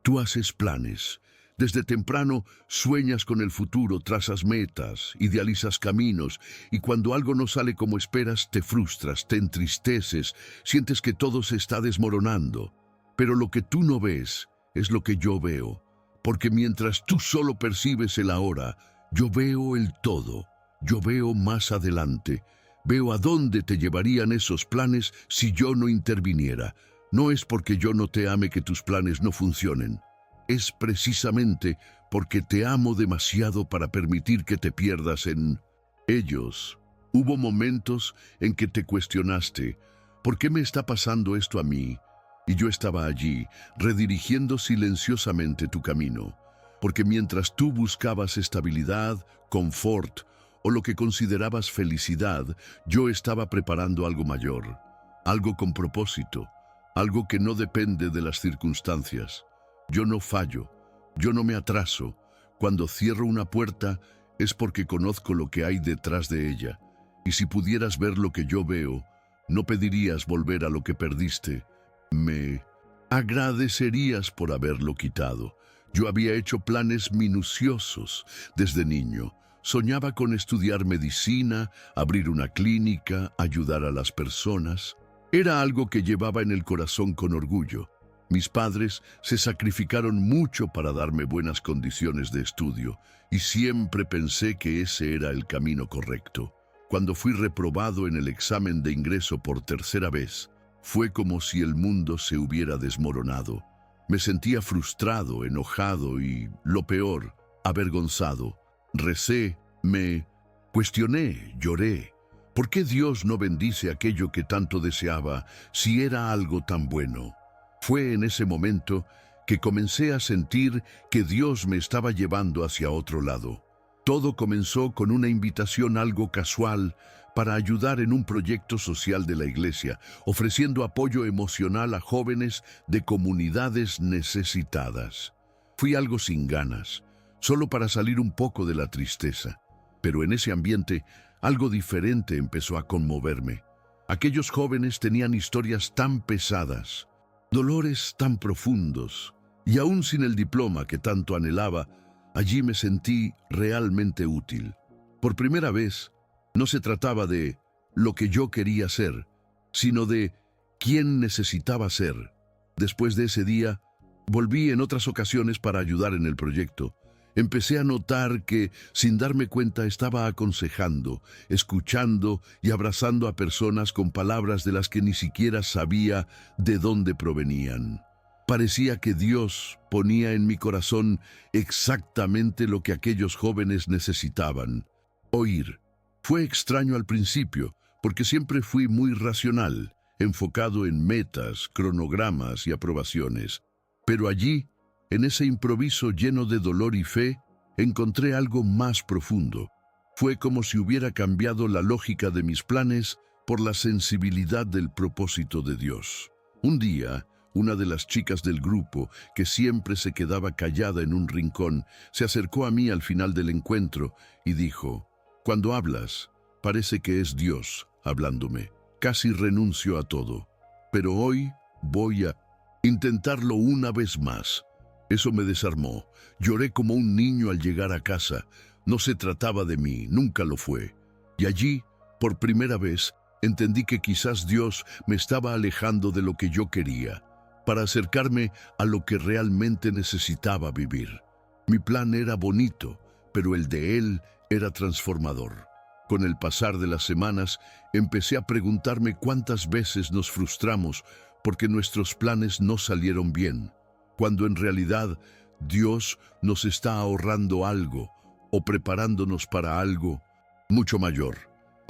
Tú haces planes. Desde temprano sueñas con el futuro, trazas metas, idealizas caminos, y cuando algo no sale como esperas, te frustras, te entristeces, sientes que todo se está desmoronando. Pero lo que tú no ves es lo que yo veo, porque mientras tú solo percibes el ahora, yo veo el todo, yo veo más adelante, veo a dónde te llevarían esos planes si yo no interviniera. No es porque yo no te ame que tus planes no funcionen. Es precisamente porque te amo demasiado para permitir que te pierdas en ellos. Hubo momentos en que te cuestionaste, ¿por qué me está pasando esto a mí? Y yo estaba allí, redirigiendo silenciosamente tu camino, porque mientras tú buscabas estabilidad, confort o lo que considerabas felicidad, yo estaba preparando algo mayor, algo con propósito, algo que no depende de las circunstancias. Yo no fallo, yo no me atraso. Cuando cierro una puerta es porque conozco lo que hay detrás de ella. Y si pudieras ver lo que yo veo, no pedirías volver a lo que perdiste. Me agradecerías por haberlo quitado. Yo había hecho planes minuciosos desde niño. Soñaba con estudiar medicina, abrir una clínica, ayudar a las personas. Era algo que llevaba en el corazón con orgullo. Mis padres se sacrificaron mucho para darme buenas condiciones de estudio y siempre pensé que ese era el camino correcto. Cuando fui reprobado en el examen de ingreso por tercera vez, fue como si el mundo se hubiera desmoronado. Me sentía frustrado, enojado y, lo peor, avergonzado. Recé, me cuestioné, lloré. ¿Por qué Dios no bendice aquello que tanto deseaba si era algo tan bueno? Fue en ese momento que comencé a sentir que Dios me estaba llevando hacia otro lado. Todo comenzó con una invitación algo casual para ayudar en un proyecto social de la iglesia, ofreciendo apoyo emocional a jóvenes de comunidades necesitadas. Fui algo sin ganas, solo para salir un poco de la tristeza. Pero en ese ambiente, algo diferente empezó a conmoverme. Aquellos jóvenes tenían historias tan pesadas, dolores tan profundos, y aún sin el diploma que tanto anhelaba, allí me sentí realmente útil. Por primera vez, no se trataba de lo que yo quería ser, sino de quién necesitaba ser. Después de ese día, volví en otras ocasiones para ayudar en el proyecto. Empecé a notar que, sin darme cuenta, estaba aconsejando, escuchando y abrazando a personas con palabras de las que ni siquiera sabía de dónde provenían. Parecía que Dios ponía en mi corazón exactamente lo que aquellos jóvenes necesitaban: oír. Fue extraño al principio, porque siempre fui muy racional, enfocado en metas, cronogramas y aprobaciones. Pero allí, en ese improviso lleno de dolor y fe, encontré algo más profundo. Fue como si hubiera cambiado la lógica de mis planes por la sensibilidad del propósito de Dios. Un día, una de las chicas del grupo, que siempre se quedaba callada en un rincón, se acercó a mí al final del encuentro y dijo: «Cuando hablas, parece que es Dios hablándome. Casi renuncio a todo. Pero hoy voy a intentarlo una vez más». Eso me desarmó. Lloré como un niño al llegar a casa. No se trataba de mí, nunca lo fue. Y allí, por primera vez, entendí que quizás Dios me estaba alejando de lo que yo quería, para acercarme a lo que realmente necesitaba vivir. Mi plan era bonito, pero el de Él era transformador. Con el pasar de las semanas, empecé a preguntarme cuántas veces nos frustramos porque nuestros planes no salieron bien, cuando en realidad Dios nos está ahorrando algo o preparándonos para algo mucho mayor.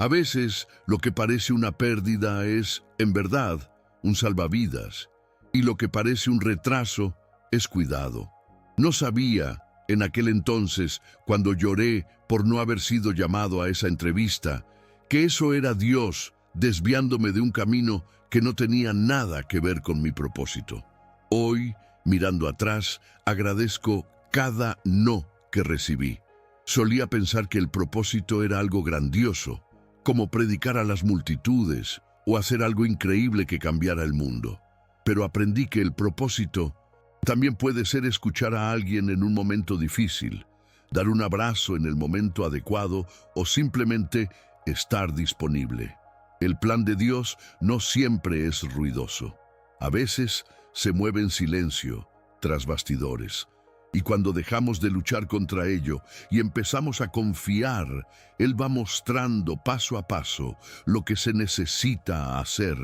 A veces lo que parece una pérdida es, en verdad, un salvavidas, y lo que parece un retraso es cuidado. No sabía, en aquel entonces, cuando lloré por no haber sido llamado a esa entrevista, que eso era Dios desviándome de un camino que no tenía nada que ver con mi propósito. Hoy, mirando atrás, agradezco cada no que recibí. Solía pensar que el propósito era algo grandioso, como predicar a las multitudes o hacer algo increíble que cambiara el mundo. Pero aprendí que el propósito También puede ser escuchar a alguien en un momento difícil, dar un abrazo en el momento adecuado o simplemente estar disponible. El plan de Dios no siempre es ruidoso. A veces se mueve en silencio, tras bastidores. Y cuando dejamos de luchar contra ello y empezamos a confiar, Él va mostrando paso a paso lo que se necesita hacer.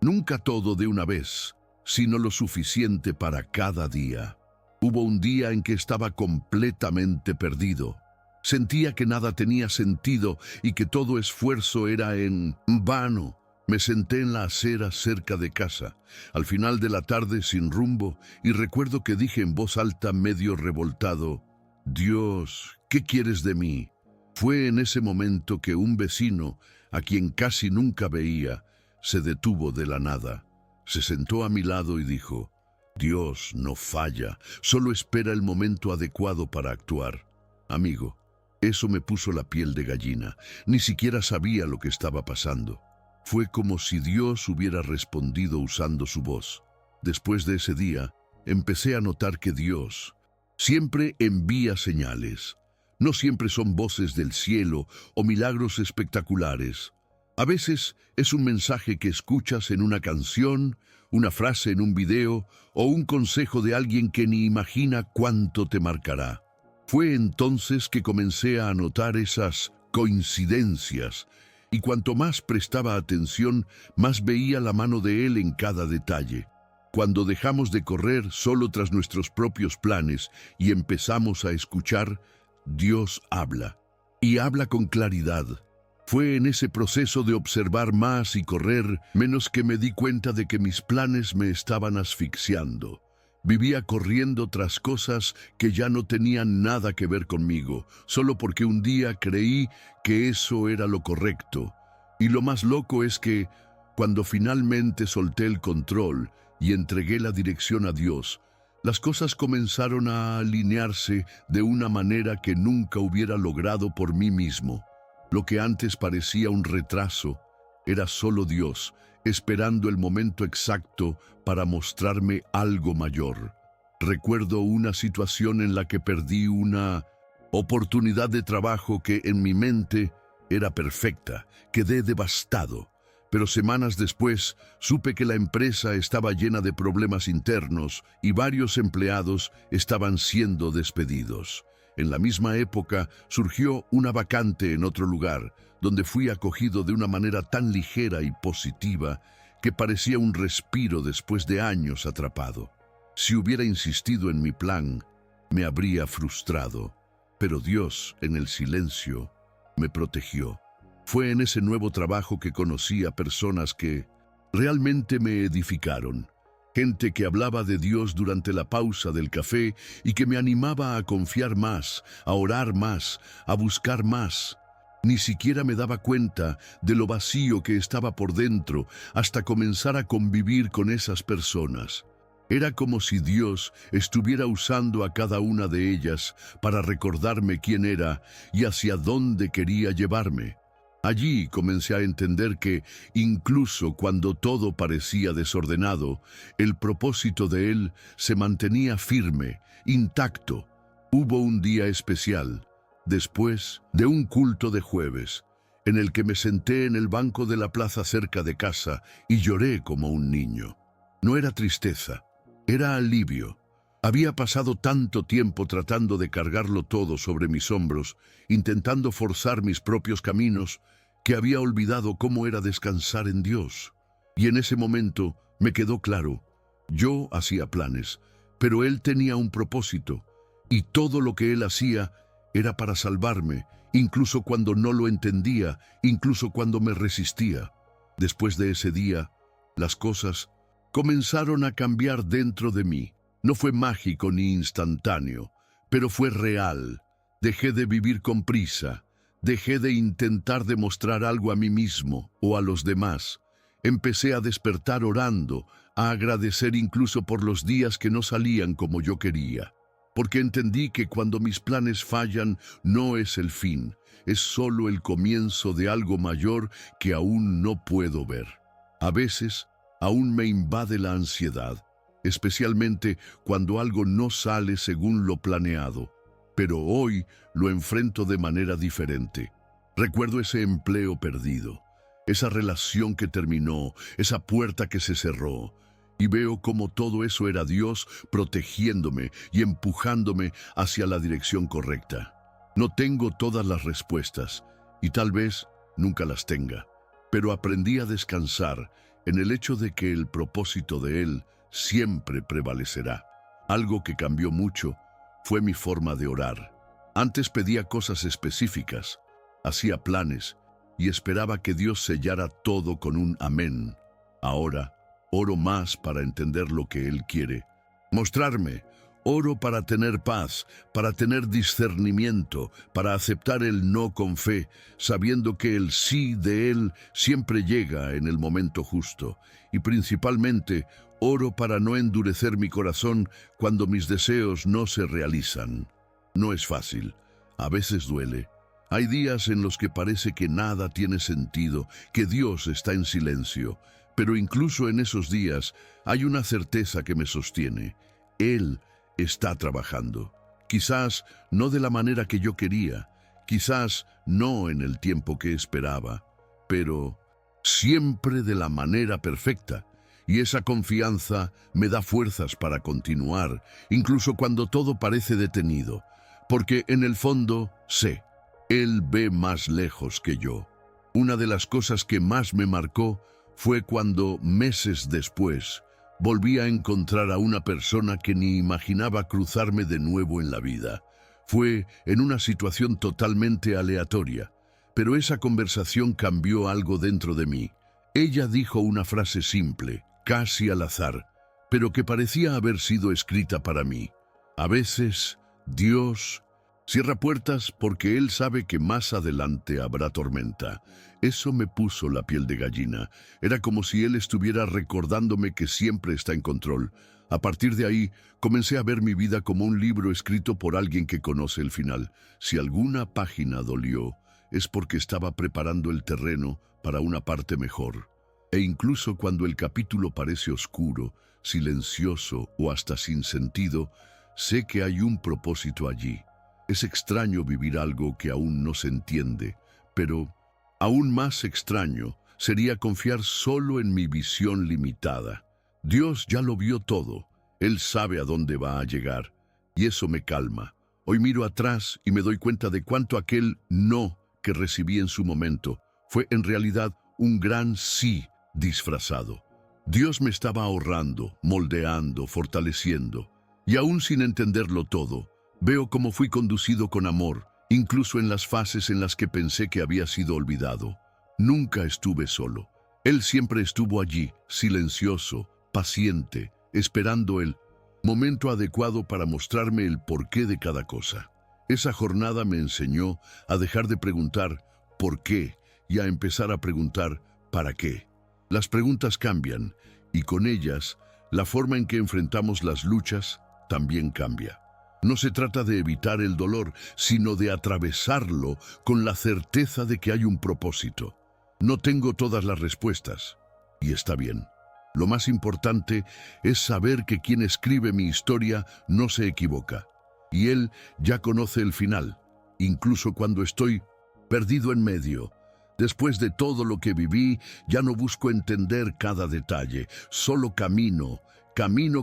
Nunca todo de una vez, sino lo suficiente para cada día. Hubo un día en que estaba completamente perdido. Sentía que nada tenía sentido y que todo esfuerzo era en vano. Me senté en la acera cerca de casa, al final de la tarde sin rumbo, y recuerdo que dije en voz alta medio revoltado, «Dios, ¿qué quieres de mí?». Fue en ese momento que un vecino, a quien casi nunca veía, se detuvo de la nada. Se sentó a mi lado y dijo, «Dios no falla, solo espera el momento adecuado para actuar». Amigo, eso me puso la piel de gallina. Ni siquiera sabía lo que estaba pasando. Fue como si Dios hubiera respondido usando su voz. Después de ese día, empecé a notar que Dios siempre envía señales. No siempre son voces del cielo o milagros espectaculares. A veces es un mensaje que escuchas en una canción, una frase en un video o un consejo de alguien que ni imagina cuánto te marcará. Fue entonces que comencé a notar esas coincidencias, y cuanto más prestaba atención, más veía la mano de Él en cada detalle. Cuando dejamos de correr solo tras nuestros propios planes y empezamos a escuchar, Dios habla, y habla con claridad. Fue en ese proceso de observar más y correr menos que me di cuenta de que mis planes me estaban asfixiando. Vivía corriendo tras cosas que ya no tenían nada que ver conmigo, solo porque un día creí que eso era lo correcto. Y lo más loco es que, cuando finalmente solté el control y entregué la dirección a Dios, las cosas comenzaron a alinearse de una manera que nunca hubiera logrado por mí mismo. Lo que antes parecía un retraso, era solo Dios, esperando el momento exacto para mostrarme algo mayor. Recuerdo una situación en la que perdí una oportunidad de trabajo que en mi mente era perfecta. Quedé devastado, pero semanas después supe que la empresa estaba llena de problemas internos y varios empleados estaban siendo despedidos. En la misma época surgió una vacante en otro lugar, donde fui acogido de una manera tan ligera y positiva que parecía un respiro después de años atrapado. Si hubiera insistido en mi plan, me habría frustrado, pero Dios, en el silencio, me protegió. Fue en ese nuevo trabajo que conocí a personas que realmente me edificaron. Gente que hablaba de Dios durante la pausa del café y que me animaba a confiar más, a orar más, a buscar más. Ni siquiera me daba cuenta de lo vacío que estaba por dentro hasta comenzar a convivir con esas personas. Era como si Dios estuviera usando a cada una de ellas para recordarme quién era y hacia dónde quería llevarme. Allí comencé a entender que, incluso cuando todo parecía desordenado, el propósito de Él se mantenía firme, intacto. Hubo un día especial, después de un culto de jueves, en el que me senté en el banco de la plaza cerca de casa y lloré como un niño. No era tristeza, era alivio. Había pasado tanto tiempo tratando de cargarlo todo sobre mis hombros, intentando forzar mis propios caminos, que había olvidado cómo era descansar en Dios. Y en ese momento me quedó claro, yo hacía planes, pero Él tenía un propósito, y todo lo que Él hacía era para salvarme, incluso cuando no lo entendía, incluso cuando me resistía. Después de ese día, las cosas comenzaron a cambiar dentro de mí. No fue mágico ni instantáneo, pero fue real. Dejé de vivir con prisa. Dejé de intentar demostrar algo a mí mismo o a los demás. Empecé a despertar orando, a agradecer incluso por los días que no salían como yo quería. Porque entendí que cuando mis planes fallan no es el fin, es solo el comienzo de algo mayor que aún no puedo ver. A veces, aún me invade la ansiedad. especialmente cuando algo no sale según lo planeado. Pero hoy lo enfrento de manera diferente. Recuerdo ese empleo perdido, esa relación que terminó, esa puerta que se cerró, y veo cómo todo eso era Dios protegiéndome y empujándome hacia la dirección correcta. No tengo todas las respuestas, y tal vez nunca las tenga, pero aprendí a descansar en el hecho de que el propósito de Él siempre prevalecerá. Algo que cambió mucho fue mi forma de orar. Antes pedía cosas específicas, hacía planes y esperaba que Dios sellara todo con un amén. Ahora, oro más para entender lo que Él quiere mostrarme. Oro para tener paz, para tener discernimiento, para aceptar el no con fe, sabiendo que el sí de Él siempre llega en el momento justo. Y principalmente, oro para no endurecer mi corazón cuando mis deseos no se realizan. No es fácil, a veces duele. Hay días en los que parece que nada tiene sentido, que Dios está en silencio. Pero incluso en esos días hay una certeza que me sostiene. Él está trabajando. Quizás no de la manera que yo quería, quizás no en el tiempo que esperaba, pero siempre de la manera perfecta. Y esa confianza me da fuerzas para continuar, incluso cuando todo parece detenido, porque en el fondo sé, Él ve más lejos que yo. Una de las cosas que más me marcó fue cuando, meses después, volví a encontrar a una persona que ni imaginaba cruzarme de nuevo en la vida. Fue en una situación totalmente aleatoria, pero esa conversación cambió algo dentro de mí. Ella dijo una frase simple, casi al azar, pero que parecía haber sido escrita para mí. A veces, Dios cierra puertas porque Él sabe que más adelante habrá tormenta. Eso me puso la piel de gallina. Era como si Él estuviera recordándome que siempre está en control. A partir de ahí, comencé a ver mi vida como un libro escrito por alguien que conoce el final. Si alguna página dolió, es porque estaba preparando el terreno para una parte mejor. E incluso cuando el capítulo parece oscuro, silencioso o hasta sin sentido, sé que hay un propósito allí. Es extraño vivir algo que aún no se entiende, pero aún más extraño sería confiar solo en mi visión limitada. Dios ya lo vio todo, Él sabe a dónde va a llegar, y eso me calma. Hoy miro atrás y me doy cuenta de cuánto aquel no que recibí en su momento fue en realidad un gran sí disfrazado. Dios me estaba ahorrando, moldeando, fortaleciendo, y aún sin entenderlo todo, veo cómo fui conducido con amor, incluso en las fases en las que pensé que había sido olvidado. Nunca estuve solo. Él siempre estuvo allí, silencioso, paciente, esperando el momento adecuado para mostrarme el porqué de cada cosa. Esa jornada me enseñó a dejar de preguntar ¿por qué? Y a empezar a preguntar ¿para qué? Las preguntas cambian, y con ellas, la forma en que enfrentamos las luchas también cambia. No se trata de evitar el dolor, sino de atravesarlo con la certeza de que hay un propósito. No tengo todas las respuestas, y está bien. Lo más importante es saber que quien escribe mi historia no se equivoca, y Él ya conoce el final, incluso cuando estoy perdido en medio. Después de todo lo que viví, ya no busco entender cada detalle, solo camino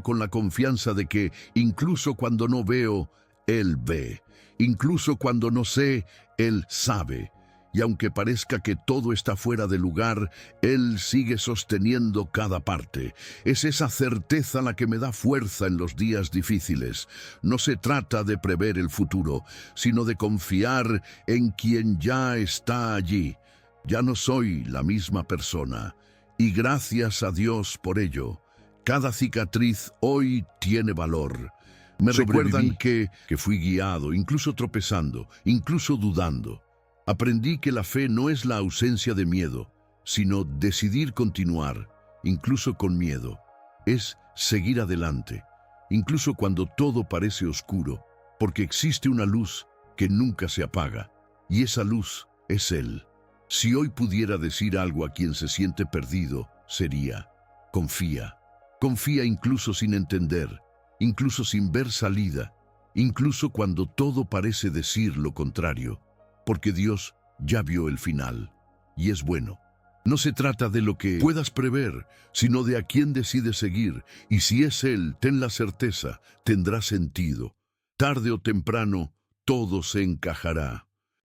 con la confianza de que, incluso cuando no veo, Él ve. Incluso cuando no sé, Él sabe. Y aunque parezca que todo está fuera de lugar, Él sigue sosteniendo cada parte. Es esa certeza la que me da fuerza en los días difíciles. No se trata de prever el futuro, sino de confiar en quien ya está allí. Ya no soy la misma persona, y gracias a Dios por ello. Cada cicatriz hoy tiene valor. Me recuerdan que fui guiado, incluso tropezando, incluso dudando. Aprendí que la fe no es la ausencia de miedo, sino decidir continuar, incluso con miedo. Es seguir adelante, incluso cuando todo parece oscuro, porque existe una luz que nunca se apaga, y esa luz es Él. Si hoy pudiera decir algo a quien se siente perdido, sería: confía. Confía incluso sin entender, incluso sin ver salida, incluso cuando todo parece decir lo contrario, porque Dios ya vio el final, y es bueno. No se trata de lo que puedas prever, sino de a quién decides seguir, y si es Él, ten la certeza, tendrá sentido. Tarde o temprano, todo se encajará.